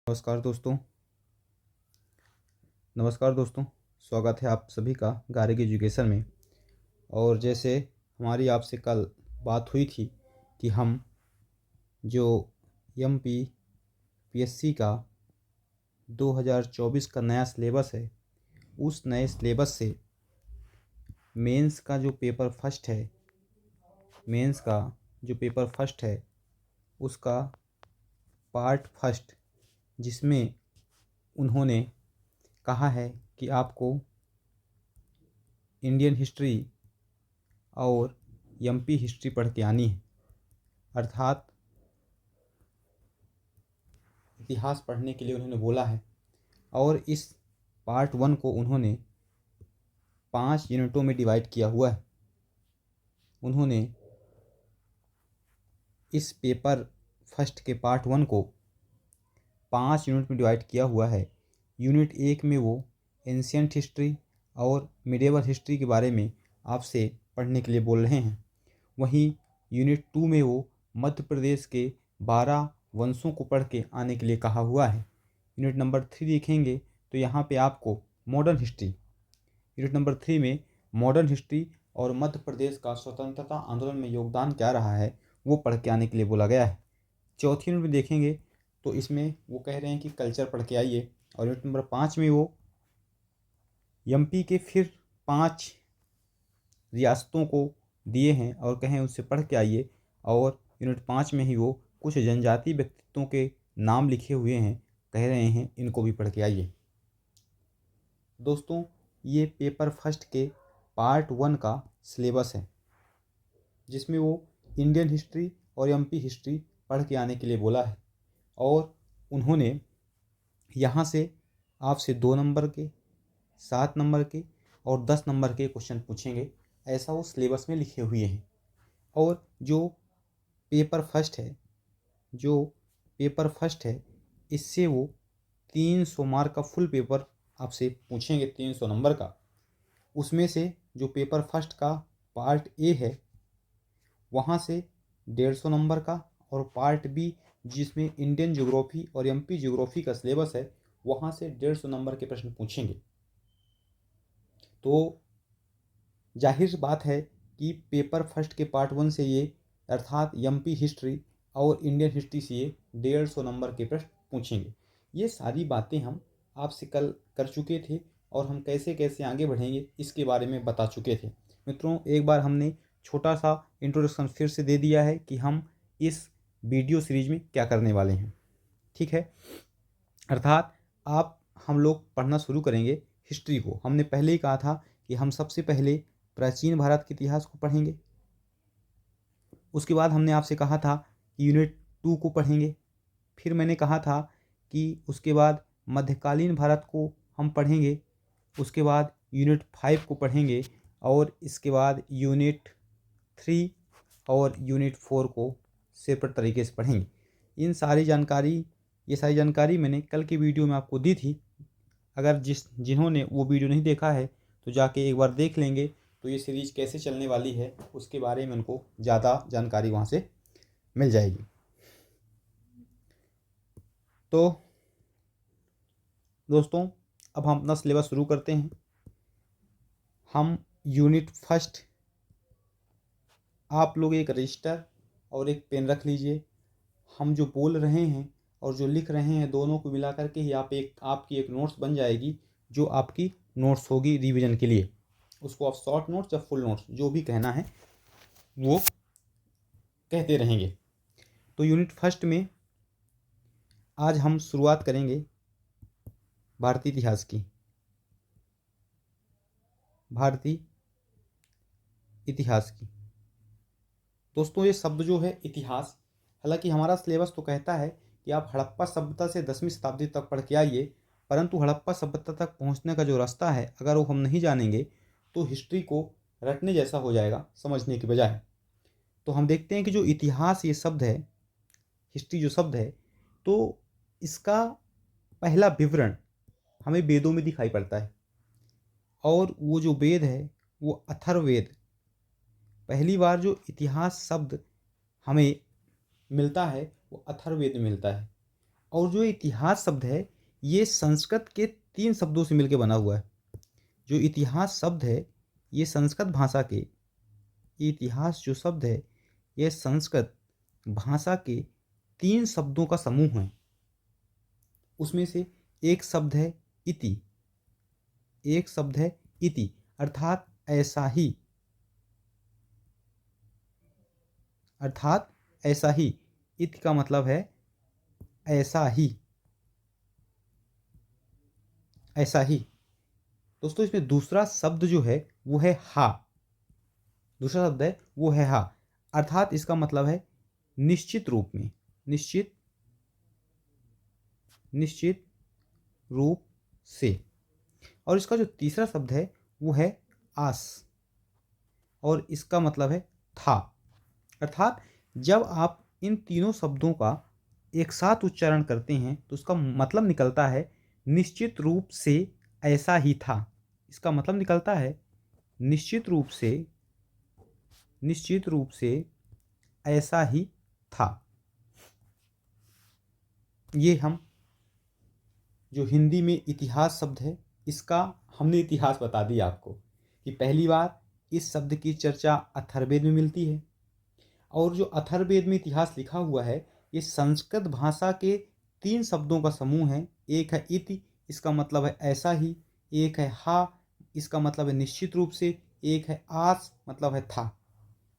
नमस्कार दोस्तों स्वागत है आप सभी का गार्ग एजुकेशन में। और जैसे हमारी आपसे कल बात हुई थी कि हम जो MPPSC का 2024 का नया सिलेबस है, उस नए सिलेबस से मेंस का जो पेपर फर्स्ट है उसका पार्ट फर्स्ट, जिसमें उन्होंने कहा है कि आपको इंडियन हिस्ट्री और MP हिस्ट्री पढ़ के आनी है, अर्थात इतिहास पढ़ने के लिए उन्होंने बोला है। और इस पार्ट 1 को उन्होंने 5 यूनिटों में डिवाइड किया हुआ है। उन्होंने इस पेपर फर्स्ट के पार्ट 1 को 5 यूनिट में डिवाइड किया हुआ है। यूनिट 1 में वो एंशियंट हिस्ट्री और मिडेवल हिस्ट्री के बारे में आपसे पढ़ने के लिए बोल रहे हैं। वहीं यूनिट 2 में वो मध्य प्रदेश के 12 वंशों को पढ़ के आने के लिए कहा हुआ है। यूनिट नंबर 3 देखेंगे तो यहाँ पे आपको मॉडर्न हिस्ट्री, यूनिट नंबर 3 में मॉडर्न हिस्ट्री और मध्य प्रदेश का स्वतंत्रता आंदोलन में योगदान क्या रहा है वो पढ़ के आने के लिए बोला गया है। चौथी यूनिट में देखेंगे तो इसमें वो कह रहे हैं कि कल्चर पढ़ के आइए। और यूनिट नंबर 5 में वो MP के फिर 5 रियासतों को दिए हैं और कहें उससे पढ़ के आइए। और यूनिट 5 में ही वो कुछ जनजातीय व्यक्तित्वों के नाम लिखे हुए हैं, कह रहे हैं इनको भी पढ़ के आइए। दोस्तों, ये पेपर फर्स्ट के पार्ट 1 का सिलेबस है, जिसमें वो इंडियन हिस्ट्री और MP हिस्ट्री पढ़ के आने के लिए बोला है। और उन्होंने यहाँ से आपसे 2 नंबर के, 7 नंबर के और 10 नंबर के क्वेश्चन पूछेंगे, ऐसा वो सिलेबस में लिखे हुए हैं। और जो पेपर फर्स्ट है इससे वो 300 मार्क का फुल पेपर आपसे पूछेंगे, 300 नंबर का। उसमें से जो पेपर फर्स्ट का पार्ट A है वहाँ से 150 नंबर का, और पार्ट B जिसमें इंडियन ज्योग्राफी और MP ज्योग्राफी का सिलेबस है वहाँ से 150 नंबर के प्रश्न पूछेंगे। तो जाहिर बात है कि पेपर फर्स्ट के पार्ट 1 से ये, अर्थात MP हिस्ट्री और इंडियन हिस्ट्री से ये 150 नंबर के प्रश्न पूछेंगे। ये सारी बातें हम आपसे कल कर चुके थे और हम कैसे कैसे आगे बढ़ेंगे इसके बारे में बता चुके थे। मित्रों, एक बार हमने छोटा सा इंट्रोडक्शन फिर से दे दिया है कि हम इस वीडियो सीरीज में क्या करने वाले हैं। ठीक है, अर्थात हम लोग पढ़ना शुरू करेंगे हिस्ट्री को। हमने पहले ही कहा था कि हम सबसे पहले प्राचीन भारत के इतिहास को पढ़ेंगे। उसके बाद हमने आपसे कहा था कि यूनिट 2 को पढ़ेंगे। फिर मैंने कहा था कि उसके बाद मध्यकालीन भारत को हम पढ़ेंगे। उसके बाद यूनिट 5 को पढ़ेंगे और इसके बाद यूनिट 3 और यूनिट 4 को सेपरेट तरीके से पढ़ेंगे। ये सारी जानकारी मैंने कल की वीडियो में आपको दी थी। अगर जिन्होंने वो वीडियो नहीं देखा है तो जाके एक बार देख लेंगे, तो ये सीरीज़ कैसे चलने वाली है उसके बारे में उनको ज़्यादा जानकारी वहाँ से मिल जाएगी। तो दोस्तों, अब हम अपना सिलेबस शुरू करते हैं। हम यूनिट फर्स्ट, आप लोग एक रजिस्टर और एक पेन रख लीजिए। हम जो बोल रहे हैं और जो लिख रहे हैं दोनों को मिला करके ही आपकी एक नोट्स बन जाएगी, जो आपकी नोट्स होगी रिवीजन के लिए। उसको आप शॉर्ट नोट्स या फुल नोट्स जो भी कहना है वो कहते रहेंगे। तो यूनिट फर्स्ट में आज हम शुरुआत करेंगे भारतीय इतिहास की। दोस्तों, ये शब्द जो है इतिहास, हालांकि हमारा सिलेबस तो कहता है कि आप हड़प्पा सभ्यता से 10वीं शताब्दी तक पढ़ के आइए, परंतु हड़प्पा सभ्यता तक पहुंचने का जो रास्ता है अगर वो हम नहीं जानेंगे तो हिस्ट्री को रटने जैसा हो जाएगा समझने के बजाय। तो हम देखते हैं कि जो इतिहास ये शब्द है, हिस्ट्री जो शब्द है, तो इसका पहला विवरण हमें वेदों में दिखाई पड़ता है। और वो जो वेद है वो अथर्ववेद, पहली बार जो इतिहास शब्द हमें मिलता है वो अथर्ववेद में मिलता है। और जो इतिहास शब्द है ये संस्कृत के 3 शब्दों से मिलकर बना हुआ है। जो इतिहास शब्द है ये संस्कृत भाषा के, इतिहास जो शब्द है ये संस्कृत भाषा के 3 शब्दों का समूह है। उसमें से एक शब्द है इति, एक शब्द है इति अर्थात ऐसा ही, अर्थात ऐसा ही। इति का मतलब है ऐसा ही, ऐसा ही। दोस्तों इसमें दूसरा शब्द जो है वो है हा, दूसरा शब्द है वो है हा अर्थात इसका मतलब है निश्चित रूप में, निश्चित, निश्चित रूप से। और इसका जो तीसरा शब्द है वो है आस और इसका मतलब है था। अर्थात जब आप इन तीनों शब्दों का एक साथ उच्चारण करते हैं तो उसका मतलब निकलता है निश्चित रूप से ऐसा ही था। इसका मतलब निकलता है निश्चित रूप से, निश्चित रूप से ऐसा ही था। ये हम जो हिंदी में इतिहास शब्द है इसका हमने इतिहास बता दिया आपको कि पहली बार इस शब्द की चर्चा अथर्ववेद में मिलती है। और जो अथर्ववेद में इतिहास लिखा हुआ है ये संस्कृत भाषा के 3 शब्दों का समूह है। एक है इति, इसका मतलब है ऐसा ही। एक है हा, इसका मतलब है निश्चित रूप से। एक है आस, मतलब है था।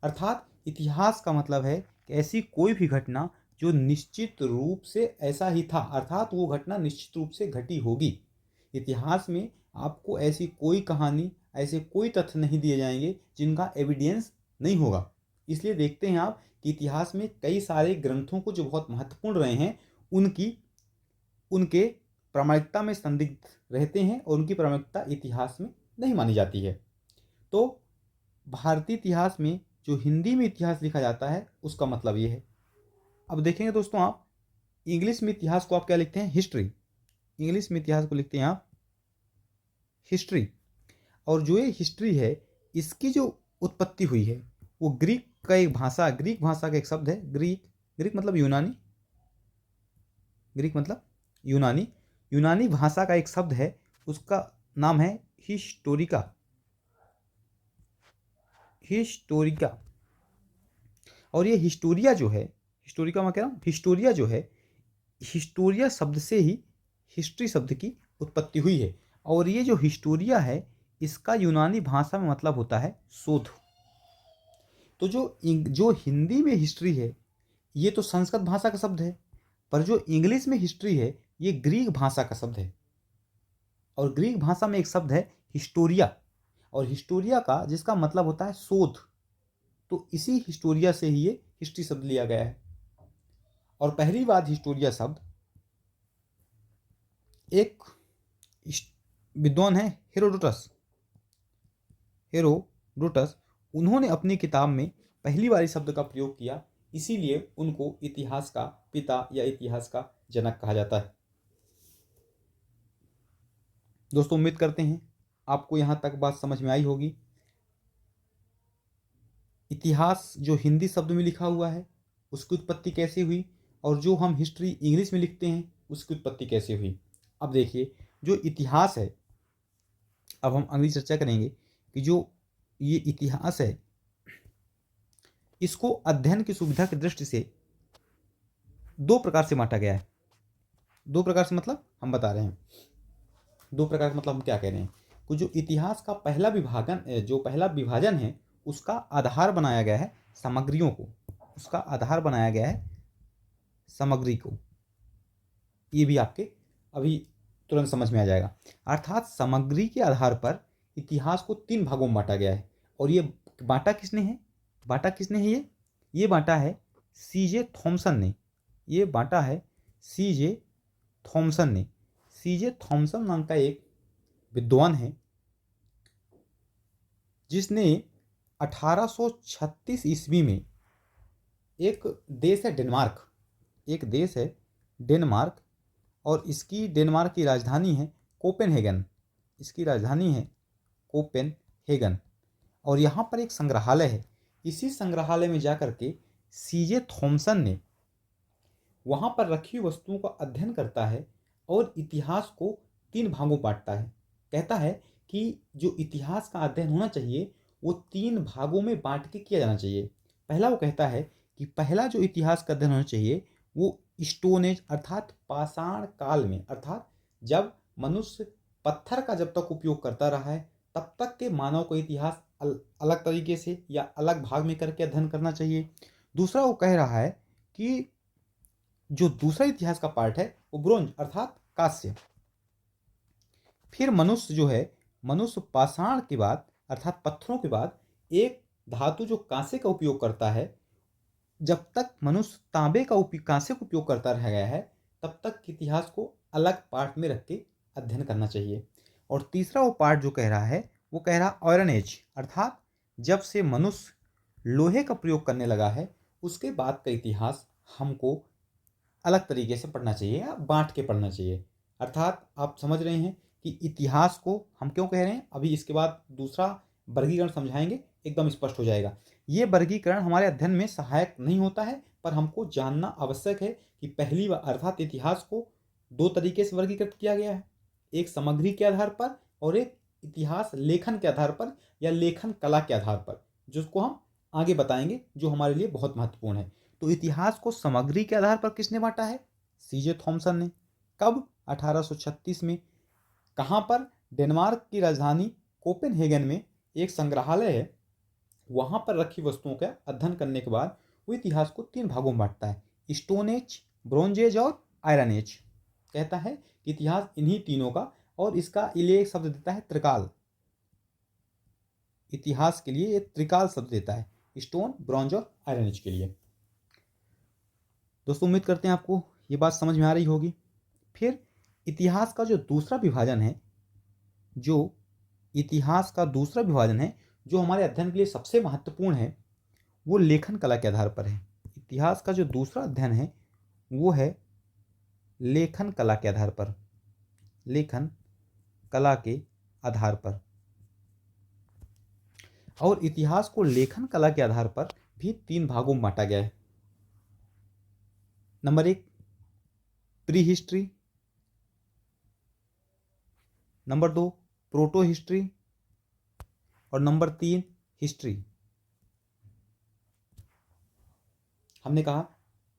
अर्थात इतिहास का मतलब है कि ऐसी कोई भी घटना जो निश्चित रूप से ऐसा ही था, अर्थात वो घटना निश्चित रूप से घटी होगी। इतिहास में आपको ऐसी कोई कहानी, ऐसे कोई तथ्य नहीं दिए जाएंगे जिनका एविडेंस नहीं होगा। इसलिए देखते हैं आप कि इतिहास में कई सारे ग्रंथों को जो बहुत महत्वपूर्ण रहे हैं उनकी, उनके प्रामाणिकता में संदिग्ध रहते हैं और उनकी प्रामाणिकता इतिहास में नहीं मानी जाती है। तो भारतीय इतिहास में जो हिंदी में इतिहास लिखा जाता है उसका मतलब ये है। अब देखेंगे दोस्तों आप इंग्लिश में इतिहास को आप क्या लिखते हैं? हिस्ट्री। इंग्लिश में इतिहास को लिखते हैं आप हिस्ट्री। और जो ये हिस्ट्री है इसकी जो उत्पत्ति हुई है वो ग्रीक का एक भाषा, ग्रीक भाषा का एक शब्द है ग्रीक। ग्रीक मतलब यूनानी, ग्रीक मतलब यूनानी। यूनानी भाषा का एक शब्द है उसका नाम है हिस्टोरिका, हिस्टोरिका। और ये हिस्टोरिया जो है, हिस्टोरिका मैं कह रहा हूँ, हिस्टोरिया जो है, हिस्टोरिया शब्द से ही हिस्ट्री शब्द की उत्पत्ति हुई है। और ये जो हिस्टोरिया है इसका यूनानी भाषा में मतलब होता है शोध। तो जो हिंदी में हिस्ट्री है ये तो संस्कृत भाषा का शब्द है, पर जो इंग्लिश में हिस्ट्री है ये ग्रीक भाषा का शब्द है। और ग्रीक भाषा में एक शब्द है हिस्टोरिया, और हिस्टोरिया का जिसका मतलब होता है शोध। तो इसी हिस्टोरिया से ही ये हिस्ट्री शब्द लिया गया है। और पहली बात हिस्टोरिया शब्द एक विद्वान है हेरोडोटस, हेरोडोटस, उन्होंने अपनी किताब में पहली बार इस शब्द का प्रयोग किया, इसीलिए उनको इतिहास का पिता या इतिहास का जनक कहा जाता है। दोस्तों उम्मीद करते हैं आपको यहाँ तक बात समझ में आई होगी। इतिहास जो हिंदी शब्द में लिखा हुआ है उसकी उत्पत्ति कैसे हुई, और जो हम हिस्ट्री इंग्लिश में लिखते हैं उसकी उत्पत्ति कैसे हुई। अब देखिए जो इतिहास है, अब हम अगली चर्चा करेंगे कि जो ये इतिहास है इसको अध्ययन की सुविधा की दृष्टि से 2 प्रकार से बांटा गया है। 2 प्रकार से मतलब हम बता रहे हैं, 2 प्रकार का मतलब हम क्या कह रहे हैं कि जो इतिहास का पहला विभाजन, जो पहला विभाजन है उसका आधार बनाया गया है सामग्रियों को, उसका आधार बनाया गया है सामग्री को। ये भी आपके अभी तुरंत समझ में आ जाएगा। अर्थात सामग्री के आधार पर इतिहास को 3 भागों में बांटा गया है। और ये बांटा किसने है, बांटा किसने है ये बांटा है सीजे थॉमसन ने। ये बांटा है सीजे थॉमसन ने। सीजे थॉमसन नाम का एक विद्वान है जिसने 1836 ईस्वी में, एक देश है डेनमार्क, एक देश है डेनमार्क, और इसकी डेनमार्क की राजधानी है कोपेनहेगन, इसकी राजधानी है कोपेनहेगन। और यहाँ पर एक संग्रहालय है। इसी संग्रहालय में जाकर के सीजे थॉमसन ने वहाँ पर रखी हुई वस्तुओं का अध्ययन करता है और इतिहास को 3 भागों में बांटता है। कहता है कि जो इतिहास का अध्ययन होना चाहिए वो 3 भागों में बांट के किया जाना चाहिए। पहला वो कहता है कि पहला जो इतिहास का अध्ययन होना चाहिए वो स्टोन एज अर्थात पाषाण काल में, अर्थात जब मनुष्य पत्थर का जब तक उपयोग करता रहा है तब तक के मानव को इतिहास अलग तरीके से या अलग भाग में करके अध्ययन करना चाहिए। दूसरा वो कह रहा है कि जो दूसरा इतिहास का पार्ट है वो ब्रोंज अर्थात कांस्य। फिर मनुष्य जो है, मनुष्य पाषाण के बाद अर्थात पत्थरों के बाद एक धातु जो कांसे का उपयोग करता है, जब तक मनुष्य तांबे का कांसे का उपयोग करता रह गया है तब तक इतिहास को अलग पार्ट में रख के अध्ययन करना चाहिए। और तीसरा वो पार्ट जो कह रहा है वो कह रहा आयरन एज अर्थात जब से मनुष्य लोहे का प्रयोग करने लगा है उसके बाद का इतिहास हमको अलग तरीके से पढ़ना चाहिए या बांट के पढ़ना चाहिए। अर्थात आप समझ रहे हैं कि इतिहास को हम क्यों कह रहे हैं, अभी इसके बाद दूसरा वर्गीकरण समझाएंगे, एकदम स्पष्ट हो जाएगा। ये वर्गीकरण हमारे अध्ययन में सहायक नहीं होता है पर हमको जानना आवश्यक है कि पहली बार अर्थात इतिहास को 2 तरीके से वर्गीकृत किया गया है, एक सामग्री के आधार पर और एक इतिहास लेखन के आधार पर या लेखन कला के आधार पर, जिसको हम आगे बताएंगे, जो हमारे लिए बहुत महत्वपूर्ण है। तो इतिहास को सामग्री के आधार पर किसने बांटा है? सीजे थॉमसन ने। कब? 1836 में। कहाँ पर? डेनमार्क की राजधानी कोपेनहेगन में एक संग्रहालय है, वहां पर रखी वस्तुओं का अध्ययन करने के बाद वो इतिहास को 3 भागों में बांटता है, स्टोन एज, ब्रोंज एज और आयरन एज। कहता है कि इतिहास इन्हीं तीनों का, और इसका लिए एक शब्द देता है त्रिकाल। इतिहास के लिए ये त्रिकाल शब्द देता है, स्टोन, ब्रॉन्ज और आयरन एज के लिए। दोस्तों उम्मीद करते हैं आपको ये बात समझ में आ रही होगी। फिर इतिहास का जो दूसरा विभाजन है, जो इतिहास का दूसरा विभाजन है जो हमारे अध्ययन के लिए सबसे महत्वपूर्ण है, वो लेखन कला के आधार पर है। इतिहास का जो दूसरा अध्ययन है वो है लेखन कला के आधार पर, लेखन कला के आधार पर। और इतिहास को लेखन कला के आधार पर भी 3 भागों में बांटा गया है। Number 1 pre history, number 2 proto history और नंबर 3 हिस्ट्री। हमने कहा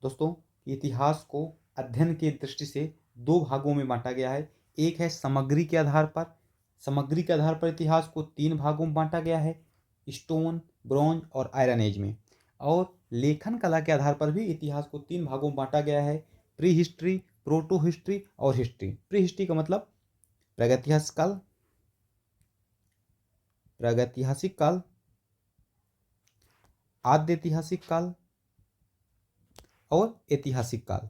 दोस्तों इतिहास को अध्ययन की दृष्टि से 2 भागों में बांटा गया है। एक है सामग्री के आधार पर, सामग्री के आधार पर इतिहास को 3 भागों में बांटा गया है, स्टोन, ब्रॉन्ज और आयरन एज में। और लेखन कला के आधार पर भी इतिहास को 3 भागों में बांटा गया है, प्री हिस्ट्री, प्रोटो हिस्ट्री और हिस्ट्री। प्री हिस्ट्री का मतलब प्रागैतिहासिक काल, प्रागैतिहासिक काल, आद्य ऐतिहासिक काल और ऐतिहासिक काल।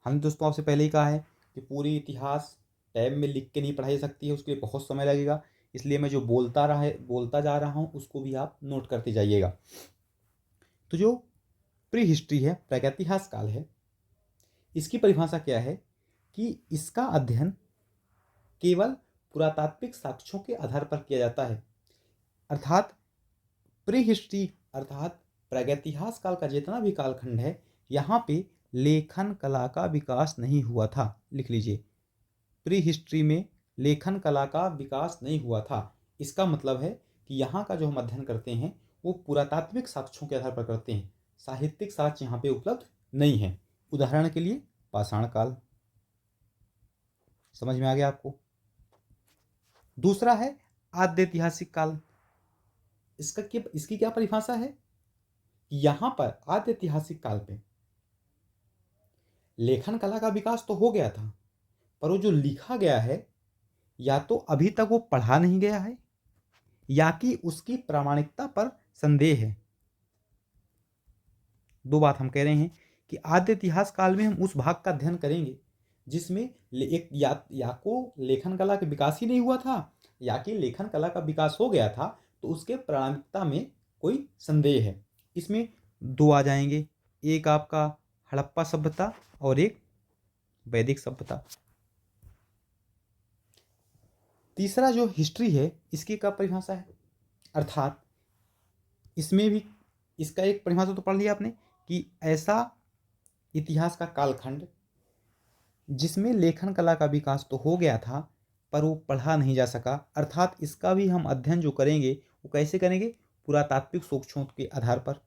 हमने दोस्तों आपसे पहले ही कहा है कि पूरी इतिहास टैब में लिख के नहीं पढ़ाई सकती है, उसके लिए बहुत समय लगेगा, इसलिए मैं जो बोलता जा रहा हूँ उसको भी आप नोट करते जाइएगा। तो जो प्री हिस्ट्री है, प्रागैतिहासिक काल है, इसकी परिभाषा क्या है कि इसका अध्ययन केवल पुरातात्विक साक्ष्यों के आधार पर किया जाता है। अर्थात प्री हिस्ट्री अर्थात प्रागैतिहासिक काल का जितना भी कालखंड है, यहाँ पे लेखन कला का विकास नहीं हुआ था। लिख लीजिए, प्री हिस्ट्री में लेखन कला का विकास नहीं हुआ था। इसका मतलब है कि यहाँ का जो हम अध्ययन करते हैं वो पुरातात्विक साक्ष्यों के आधार पर करते हैं, साहित्यिक साक्ष्य यहाँ पे उपलब्ध नहीं है। उदाहरण के लिए पाषाण काल। समझ में आ गया आपको? दूसरा है आद्य ऐतिहासिक काल। इसकी क्या परिभाषा है? यहाँ पर आद्य ऐतिहासिक काल पे लेखन कला का विकास तो हो गया था, पर वो जो लिखा गया है या तो अभी तक वो पढ़ा नहीं गया है या कि उसकी प्रामाणिकता पर संदेह है। 2 बात हम कह रहे हैं कि आद्य इतिहास काल में हम उस भाग का अध्ययन करेंगे जिसमें एक या को लेखन कला का विकास ही नहीं हुआ था या कि लेखन कला का विकास हो गया था तो उसके प्रामाणिकता में कोई संदेह है। इसमें 2 आ जाएंगे, एक आपका हड़प्पा सभ्यता और एक वैदिक सभ्यता। तीसरा जो हिस्ट्री है इसकी क्या परिभाषा है? अर्थात इसमें भी इसका एक परिभाषा तो पढ़ लिया आपने कि ऐसा इतिहास का कालखंड जिसमें लेखन कला का विकास तो हो गया था पर वो पढ़ा नहीं जा सका, अर्थात इसका भी हम अध्ययन जो करेंगे वो कैसे करेंगे, पुरातात्विक सोचों के आधार पर,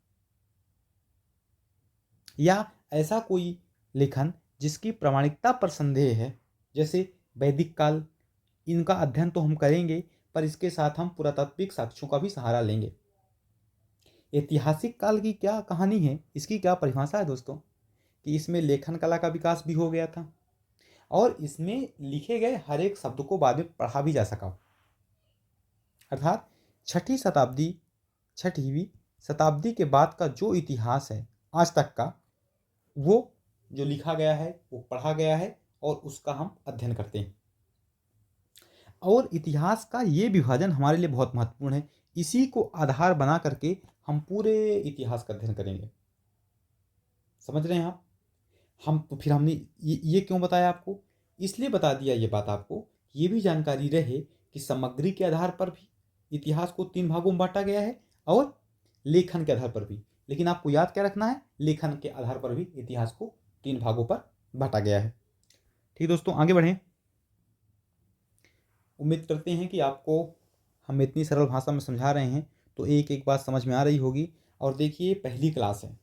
या ऐसा कोई लेखन जिसकी प्रामाणिकता पर संदेह है, जैसे वैदिक काल, इनका अध्ययन तो हम करेंगे पर इसके साथ हम पुरातात्विक साक्ष्यों का भी सहारा लेंगे। ऐतिहासिक काल की क्या कहानी है, इसकी क्या परिभाषा है दोस्तों, कि इसमें लेखन कला का विकास भी हो गया था और इसमें लिखे गए हर एक शब्द को बाद में पढ़ा भी जा सका, अर्थात छठवीं शताब्दी के बाद का जो इतिहास है आज तक का, वो जो लिखा गया है वो पढ़ा गया है और उसका हम अध्ययन करते हैं। और इतिहास का ये विभाजन हमारे लिए बहुत महत्वपूर्ण है, इसी को आधार बना करके हम पूरे इतिहास का अध्ययन करेंगे। समझ रहे हैं आप? हम तो फिर हमने ये क्यों बताया आपको, इसलिए बता दिया ये बात आपको, ये भी जानकारी रहे कि सामग्री के आधार पर भी इतिहास को 3 भागों में बांटा गया है और लेखन के आधार पर भी। लेकिन आपको याद क्या रखना है, लेखन के आधार पर भी इतिहास को 3 भागों पर बांटा गया है। ठीक दोस्तों, आगे बढ़ें। उम्मीद करते हैं कि आपको हम इतनी सरल भाषा में समझा रहे हैं तो एक एक बात समझ में आ रही होगी। और देखिए, पहली क्लास है,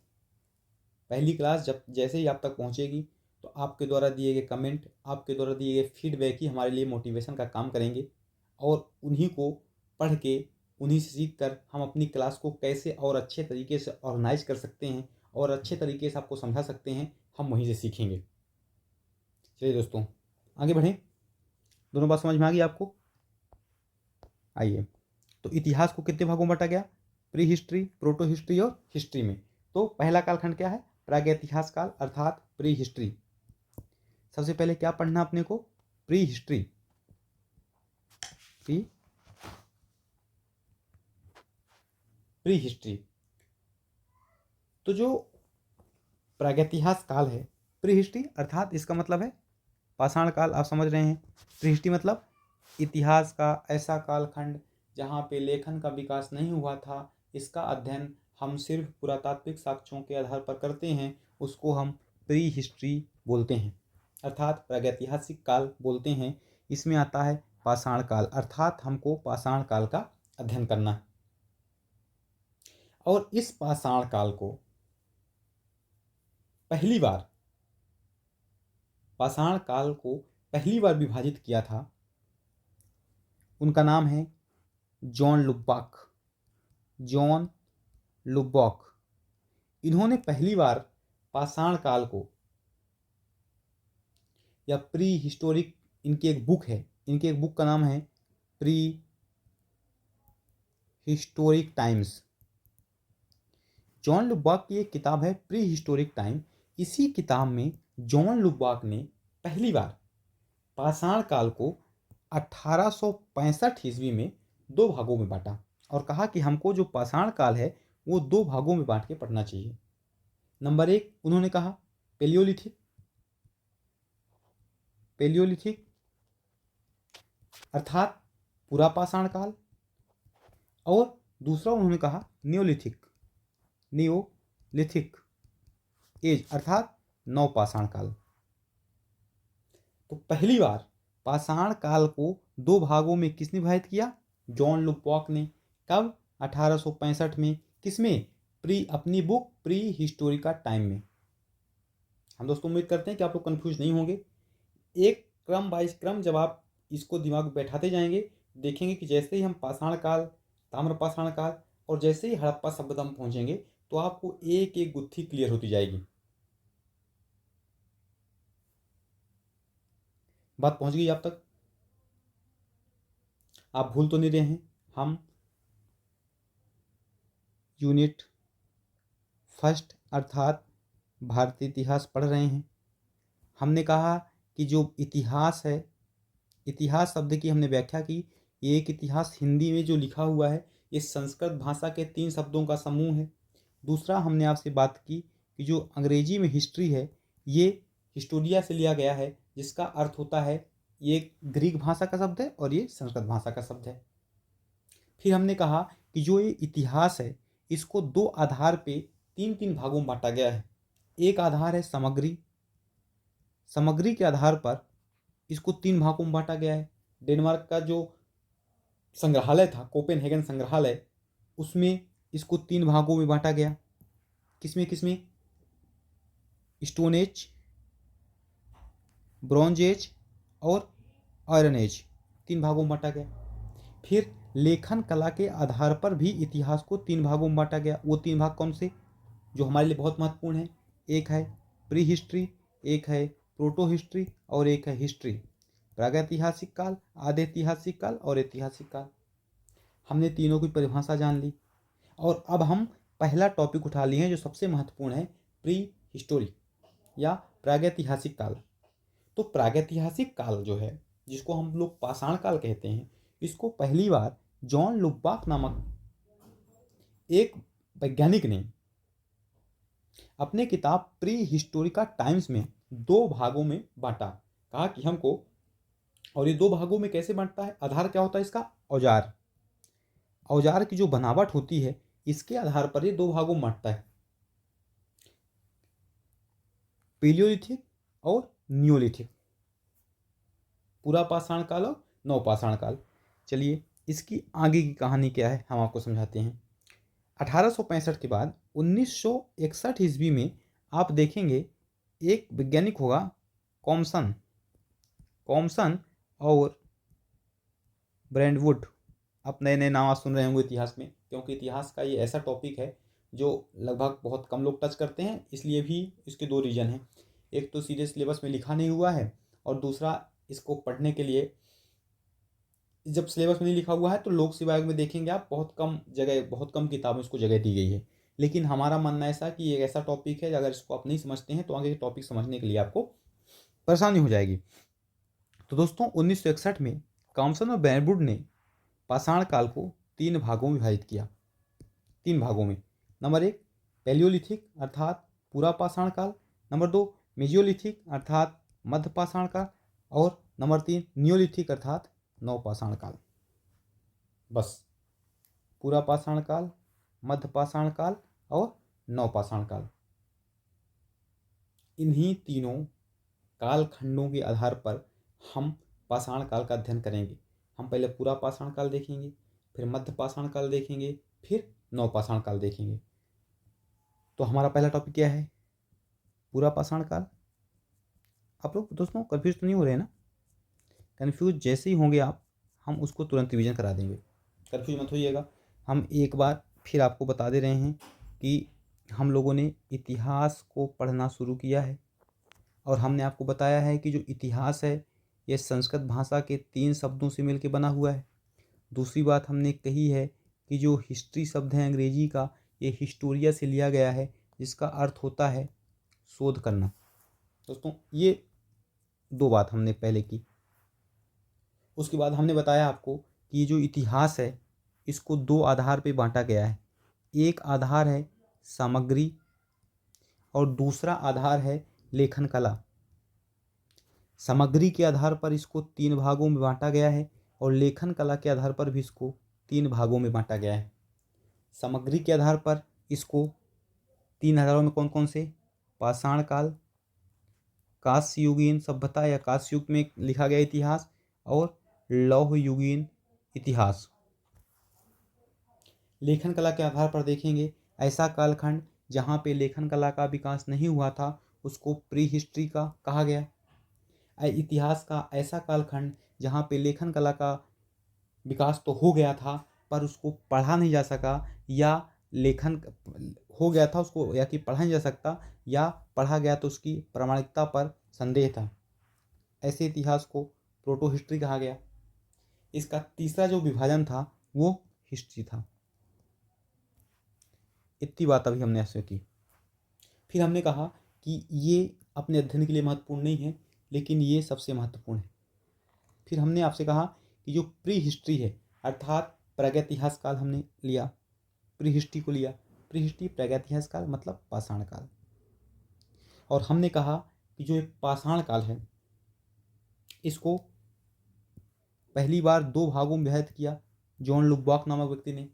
पहली क्लास जब जैसे ही आप तक पहुंचेगी तो आपके द्वारा दिए गए कमेंट, आपके द्वारा दिए गए फीडबैक ही हमारे लिए मोटिवेशन का काम करेंगे और उन्हीं को पढ़ के, उन्हीं से सीख कर हम अपनी क्लास को कैसे और अच्छे तरीके से ऑर्गेनाइज कर सकते हैं और अच्छे तरीके से आपको समझा सकते हैं, हम वहीं से सीखेंगे। चलिए दोस्तों, आगे बढ़ें। दोनों बात समझ में आ गई आपको? आइए, तो इतिहास को कितने भागों में बांटा गया, प्री हिस्ट्री, प्रोटो हिस्ट्री और हिस्ट्री में। तो पहला कालखंड क्या है, प्रागैतिहासिक काल अर्थात प्री हिस्ट्री। सबसे पहले क्या पढ़ना अपने को, प्री हिस्ट्री। प्री हिस्ट्री तो जो प्रागैतिहासिक काल है, प्री हिस्ट्री अर्थात इसका मतलब है पाषाण काल। आप समझ रहे हैं, प्री हिस्ट्री मतलब इतिहास का ऐसा कालखंड जहाँ पे लेखन का विकास नहीं हुआ था, इसका अध्ययन हम सिर्फ पुरातात्विक साक्ष्यों के आधार पर करते हैं, उसको हम प्री हिस्ट्री बोलते हैं, अर्थात प्रागैतिहासिक काल बोलते हैं। इसमें आता है पाषाण काल, अर्थात हमको पाषाण काल का अध्ययन करना है। और इस पाषाण काल को पहली बार विभाजित किया था, उनका नाम है जॉन लुब्बॉक। इन्होंने पहली बार पाषाण काल को, या प्री हिस्टोरिक, इनकी एक बुक का नाम है प्री हिस्टोरिक टाइम्स। जॉन लुब्बॉक की एक किताब है प्री हिस्टोरिक टाइम। इसी किताब में जॉन लुब्बॉक ने पहली बार पाषाण काल को 1865 ईस्वी में 2 भागों में बांटा और कहा कि हमको जो पाषाण काल है वो 2 भागों में बांट के पढ़ना चाहिए। नंबर 1 उन्होंने कहा पेलियोलिथिक अर्थात पूरा पाषाण काल, और दूसरा उन्होंने कहा नियोलिथिक एज अर्थात नवपाषाण काल। तो पहली बार पाषाण काल को 2 भागों में किसने विभाजित किया, जॉन लुब्बॉक ने। कब, 1865 में। किसमें, अपनी बुक प्री हिस्टोरिका टाइम में। हम दोस्तों उम्मीद करते हैं कि आप लोग कंफ्यूज नहीं होंगे। एक क्रम बाइज क्रम जब आप इसको दिमाग में बैठाते जाएंगे, देखेंगे कि जैसे ही हम पाषाण काल, ताम्रपाषाण काल और जैसे ही हड़प्पा सभ्यता में पहुंचेंगे तो आपको एक एक गुत्थी क्लियर होती जाएगी। बात पहुंच गई आप तक? आप भूल तो नहीं रहे हैं, हम यूनिट फर्स्ट अर्थात भारतीय इतिहास पढ़ रहे हैं। हमने कहा कि जो इतिहास है, इतिहास शब्द की हमने व्याख्या की, ये एक इतिहास हिंदी में जो लिखा हुआ है ये संस्कृत भाषा के 3 शब्दों का समूह है। दूसरा हमने आपसे बात की कि जो अंग्रेजी में हिस्ट्री है ये हिस्टोरिया से लिया गया है, जिसका अर्थ होता है, ये ग्रीक भाषा का शब्द है और ये संस्कृत भाषा का शब्द है। फिर हमने कहा कि जो ये इतिहास है इसको 2 आधार पे तीन तीन भागों में बांटा गया है। एक आधार है सामग्री, सामग्री के आधार पर इसको तीन भागों में बांटा गया है। डेनमार्क का जो संग्रहालय था, कोपेनहेगन संग्रहालय, उसमें इसको तीन भागों में बांटा गया। किसमें किसमें? स्टोन एज, ब्रॉन्ज एज और आयरन एज, तीन भागों में बांटा गया। फिर लेखन कला के आधार पर भी इतिहास को तीन भागों में बांटा गया। वो तीन भाग कौन से, जो हमारे लिए बहुत महत्वपूर्ण है? एक है प्री हिस्ट्री, एक है प्रोटो हिस्ट्री और एक है हिस्ट्री। प्रागैतिहासिक काल, आधे ऐतिहासिक काल और ऐतिहासिक काल। हमने तीनों की परिभाषा जान ली और अब हम पहला टॉपिक उठा लिए हैं जो सबसे महत्वपूर्ण है, प्री हिस्टोरी या प्रागैतिहासिक काल। तो प्रागैतिहासिक काल जो है, जिसको हम लोग पाषाण काल कहते हैं, इसको पहली बार जॉन लुबाक नामक एक वैज्ञानिक ने अपने किताब प्री हिस्टोरिका टाइम्स में दो भागों में बांटा। कहा कि हमको, और ये दो भागों में कैसे बांटता है? आधार क्या होता है इसका? औजार। औजार की जो बनावट होती है, इसके आधार पर ये दो भागों में बांटता है, पेलियोलिथिक और नियोलिथिक, पूरा पाषाण काल और नवपाषाण काल। चलिए इसकी आगे की कहानी क्या है हम आपको समझाते हैं। 1865 के बाद 1961 ईस्वी में आप देखेंगे एक वैज्ञानिक होगा कॉमसन और ब्रैंडवुड। आप नए नए नाम सुन रहे होंगे इतिहास में, क्योंकि इतिहास का ये ऐसा टॉपिक है जो लगभग बहुत कम लोग टच करते हैं, इसलिए भी इसके दो रीजन हैं। एक तो सीधे सिलेबस में लिखा नहीं हुआ है, और दूसरा इसको पढ़ने के लिए जब सिलेबस में नहीं लिखा हुआ है तो लोक सेवा आयोग में देखेंगे आप बहुत कम जगह, बहुत कम किताबों में इसको जगह दी गई है। लेकिन हमारा मानना ऐसा कि ये ऐसा टॉपिक है, अगर इसको आप नहीं समझते हैं तो आगे के टॉपिक समझने के लिए आपको परेशानी हो जाएगी। तो दोस्तों 1961 में कॉमसन और ब्रैंडवुड ने पाषाण काल को तीन भागों में विभाजित किया। तीन भागों में, नंबर एक पैलियोलिथिक अर्थात पूरा पाषाण काल, नंबर दो मेजियोलिथिक अर्थात मध्य पाषाण काल, और नंबर तीन नियोलिथिक अर्थात नवपाषाण काल। बस पूरा पाषाण काल, मध्य पाषाण काल और नवपाषाण काल, इन्हीं तीनों कालखंडों के आधार पर हम पाषाण काल का अध्ययन करेंगे। हम पहले पूरा पाषाण काल देखेंगे, फिर मध्य पाषाण काल देखेंगे, फिर नवपाषाण काल देखेंगे। तो हमारा पहला टॉपिक क्या है? पूरा पाषाण काल। आप लोग दोस्तों कन्फ्यूज तो नहीं हो रहे हैं ना? कन्फ्यूज जैसे ही होंगे आप, हम उसको तुरंत रिवीजन करा देंगे, कन्फ्यूज मत होइएगा। हम एक बार फिर आपको बता दे रहे हैं कि हम लोगों ने इतिहास को पढ़ना शुरू किया है, और हमने आपको बताया है कि जो इतिहास है ये संस्कृत भाषा के तीन शब्दों से मिलकर बना हुआ है। दूसरी बात हमने कही है कि जो हिस्ट्री शब्द है अंग्रेजी का, ये हिस्टोरिया से लिया गया है, जिसका अर्थ होता है शोध करना। दोस्तों ये दो बात हमने पहले की। उसके बाद हमने बताया आपको कि जो इतिहास है इसको दो आधार पे बांटा गया है। एक आधार है सामग्री और दूसरा आधार है लेखन कला। सामग्री के आधार पर इसको तीन भागों में बांटा गया है और लेखन कला के आधार पर भी इसको तीन भागों में बांटा गया है। सामग्री के आधार पर इसको तीन आधारों में कौन कौन से? पाषाण काल, कांस्य युगीन सभ्यता या कांस्य युग में लिखा गया इतिहास, और लौह युगीन इतिहास। लेखन कला के आधार पर देखेंगे ऐसा कालखंड जहाँ पे लेखन कला का विकास नहीं हुआ था उसको प्री हिस्ट्री का कहा गया। इतिहास का ऐसा कालखंड जहाँ पे लेखन कला का विकास तो हो गया था पर उसको पढ़ा नहीं जा सका, या लेखन हो गया था उसको, या कि पढ़ा नहीं जा सकता, या पढ़ा गया तो उसकी प्रामाणिकता पर संदेह था, ऐसे इतिहास को प्रोटो हिस्ट्री कहा गया। इसका तीसरा जो विभाजन था वो हिस्ट्री था। इतनी बात अभी हमने ऐसे की। फिर हमने कहा कि ये अपने अध्ययन के लिए महत्वपूर्ण नहीं है, लेकिन ये सबसे महत्वपूर्ण है। फिर हमने आपसे कहा कि जो प्री हिस्ट्री है अर्थात प्रागैतिहासिक काल हमने लिया, प्री हिस्ट्री को लिया। प्री हिस्ट्री प्रागैतिहासिक काल मतलब पाषाण काल। और हमने कहा कि जो एक पाषाण काल है इसको पहली बार दो भागों में विभाजित किया जॉन लुबाक नामक व्यक्ति ने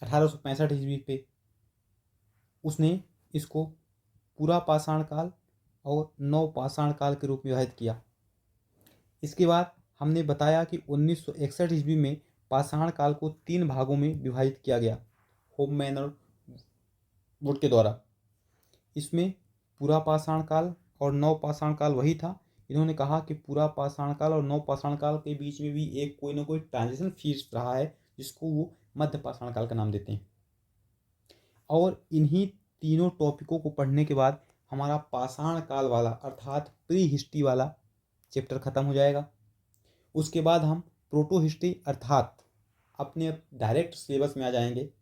1865 ईस्वी पे। उसने इसको पूरा पाषाण काल और नव पाषाण काल के रूप में विभाजित किया। इसके बाद हमने बताया कि 1961 ईस्वी में पाषाण काल को 3 भागों में विभाजित किया गया होफमैन और वुड के द्वारा। इसमें पूरा पाषाण काल और नव पाषाण काल वही था। इन्होंने कहा कि पूरा पाषाण काल और नव पाषाण काल के बीच में भी एक कोई ना कोई ट्रांजिशन फेज रहा है, जिसको वो मध्य पाषाण काल का नाम देते हैं। और इन्हीं तीनों टॉपिकों को पढ़ने के बाद हमारा पाषाण काल वाला अर्थात प्री हिस्ट्री वाला चैप्टर खत्म हो जाएगा। उसके बाद हम प्रोटो हिस्ट्री अर्थात अपने डायरेक्ट सिलेबस में आ जाएंगे।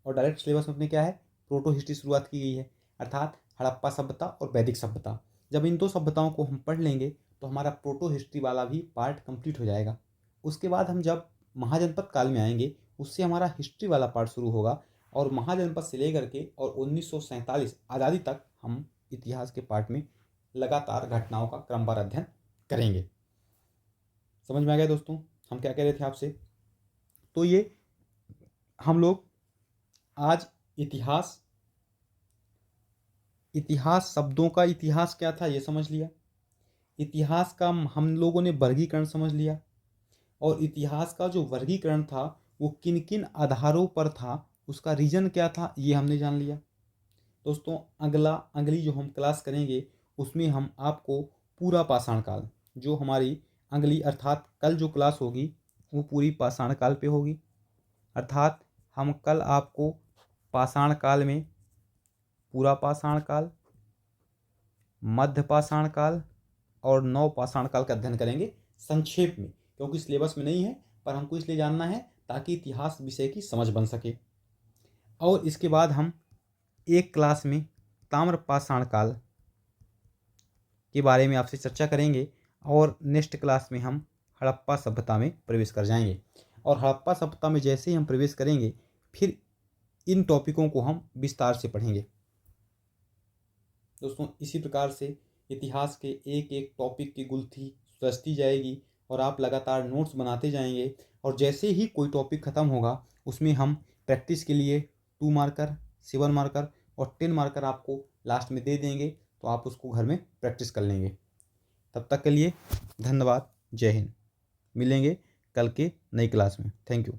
और डायरेक्ट सिलेबस में अपने क्या है, प्रोटो हिस्ट्री शुरुआत की गई है, अर्थात हड़प्पा सभ्यता और वैदिक सभ्यता। जब इन 2 सभ्यताओं को हम पढ़ लेंगे तो हमारा प्रोटो हिस्ट्री वाला भी पार्ट कंप्लीट हो जाएगा। उसके बाद हम जब महाजनपद काल में आएंगे, उससे हमारा हिस्ट्री वाला पार्ट शुरू होगा और महाजनपद से लेकर के और 1947 आज़ादी तक हम इतिहास के पार्ट में लगातार घटनाओं का क्रमवार अध्ययन करेंगे। समझ में आ गया दोस्तों हम क्या कह रहे थे आपसे? तो ये हम लोग आज इतिहास शब्दों का इतिहास क्या था ये समझ लिया, इतिहास का हम लोगों ने वर्गीकरण समझ लिया, और इतिहास का जो वर्गीकरण था वो किन किन आधारों पर था, उसका रीजन क्या था, ये हमने जान लिया। दोस्तों अगली जो हम क्लास करेंगे उसमें हम आपको पूरा पाषाण काल, जो हमारी अगली अर्थात कल जो क्लास होगी वो पूरी पाषाण काल पे होगी। अर्थात हम कल आपको पाषाण काल में पूरा पाषाण काल, मध्य पाषाण काल और नव पाषाण काल का अध्ययन करेंगे संक्षेप में, क्योंकि सिलेबस में नहीं है, पर हमको इसलिए जानना है ताकि इतिहास विषय की समझ बन सके। और इसके बाद हम एक क्लास में ताम्र पाषाण काल के बारे में आपसे चर्चा करेंगे और नेक्स्ट क्लास में हम हड़प्पा सभ्यता में प्रवेश कर जाएंगे। और हड़प्पा सभ्यता में जैसे ही हम प्रवेश करेंगे फिर इन टॉपिकों को हम विस्तार से पढ़ेंगे। दोस्तों इसी प्रकार से इतिहास के एक एक टॉपिक की गुत्थी सुलझती जाएगी और आप लगातार नोट्स बनाते जाएंगे। और जैसे ही कोई टॉपिक ख़त्म होगा उसमें हम प्रैक्टिस के लिए 2 मार्कर, 7 मार्कर और 10 मार्कर आपको लास्ट में दे देंगे, तो आप उसको घर में प्रैक्टिस कर लेंगे। तब तक के लिए धन्यवाद, जय हिंद। मिलेंगे कल के नई क्लास में। Thank you.